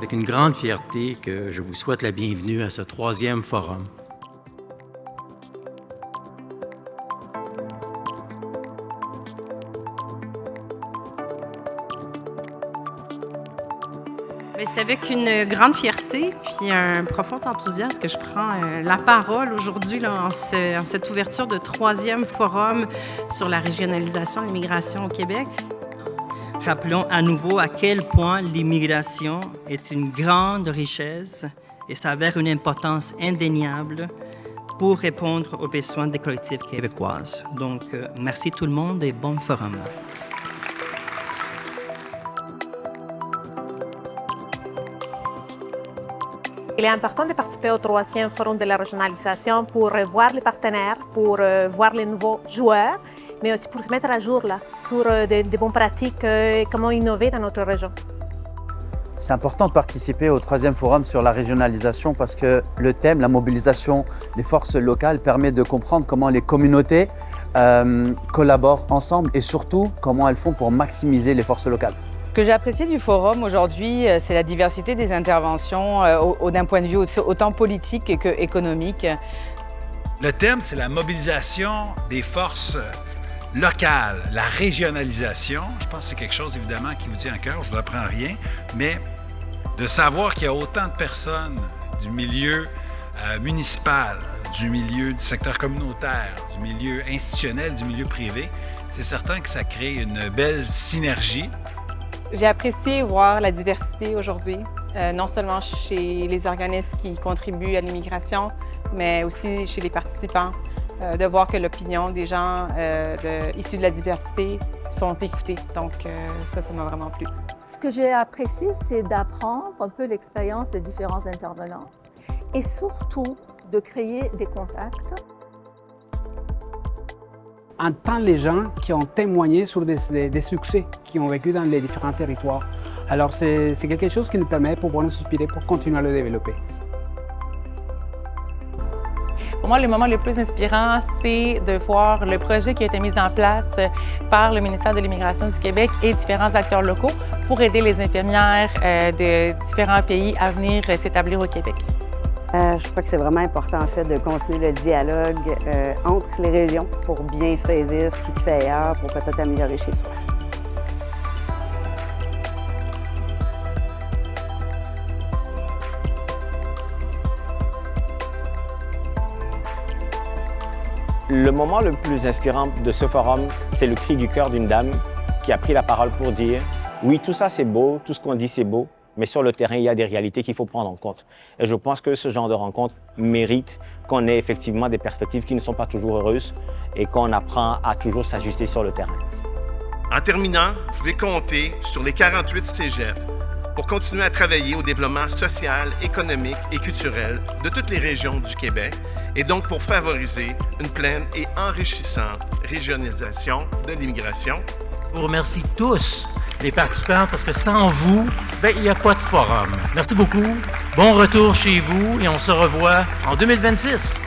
avec une grande fierté que je vous souhaite la bienvenue à ce 3e forum. C'est avec une grande fierté puis un profond enthousiasme que je prends la parole aujourd'hui en cette ouverture de 3e forum sur la régionalisation de l'immigration au Québec. Rappelons à nouveau à quel point l'immigration est une grande richesse et s'avère une importance indéniable pour répondre aux besoins des collectivités québécoises. Donc, merci tout le monde et bon forum. Il est important de participer au 3e forum de la régionalisation pour voir les partenaires, pour voir les nouveaux joueurs, mais aussi pour se mettre à jour là, sur des bonnes pratiques et comment innover dans notre région. C'est important de participer au 3e forum sur la régionalisation parce que le thème, la mobilisation des forces locales, permet de comprendre comment les communautés collaborent ensemble et surtout comment elles font pour maximiser les forces locales. Ce que j'ai apprécié du forum aujourd'hui, c'est la diversité des interventions d'un point de vue autant politique qu'économique. Le thème, c'est la mobilisation des forces locales, la régionalisation. Je pense que c'est quelque chose, évidemment, qui vous tient à cœur, je ne vous apprends rien, mais de savoir qu'il y a autant de personnes du milieu municipal, du milieu du secteur communautaire, du milieu institutionnel, du milieu privé, c'est certain que ça crée une belle synergie. J'ai apprécié voir la diversité aujourd'hui, non seulement chez les organismes qui contribuent à l'immigration, mais aussi chez les participants, de voir que l'opinion des gens issus de la diversité sont écoutées. Donc ça m'a vraiment plu. Ce que j'ai apprécié, c'est d'apprendre un peu l'expérience des différents intervenants et surtout de créer des contacts. Entend les gens qui ont témoigné sur des succès qu'ils ont vécu dans les différents territoires. Alors c'est quelque chose qui nous permet de pouvoir nous inspirer pour continuer à le développer. Pour moi, le moment le plus inspirant, c'est de voir le projet qui a été mis en place par le ministère de l'Immigration du Québec et différents acteurs locaux pour aider les infirmières de différents pays à venir s'établir au Québec. Je crois que c'est vraiment important en fait de continuer le dialogue entre les régions pour bien saisir ce qui se fait ailleurs pour peut-être améliorer chez soi. Le moment le plus inspirant de ce forum, c'est le cri du cœur d'une dame qui a pris la parole pour dire « Oui, tout ça c'est beau, tout ce qu'on dit c'est beau, mais sur le terrain, il y a des réalités qu'il faut prendre en compte. » Et je pense que ce genre de rencontre mérite qu'on ait effectivement des perspectives qui ne sont pas toujours heureuses et qu'on apprend à toujours s'ajuster sur le terrain. En terminant, vous pouvez compter sur les 48 cégeps pour continuer à travailler au développement social, économique et culturel de toutes les régions du Québec et donc pour favoriser une pleine et enrichissante régionalisation de l'immigration. Je vous remercie tous les participants parce que sans vous, il n'y a pas de forum. Merci beaucoup, bon retour chez vous et on se revoit en 2026.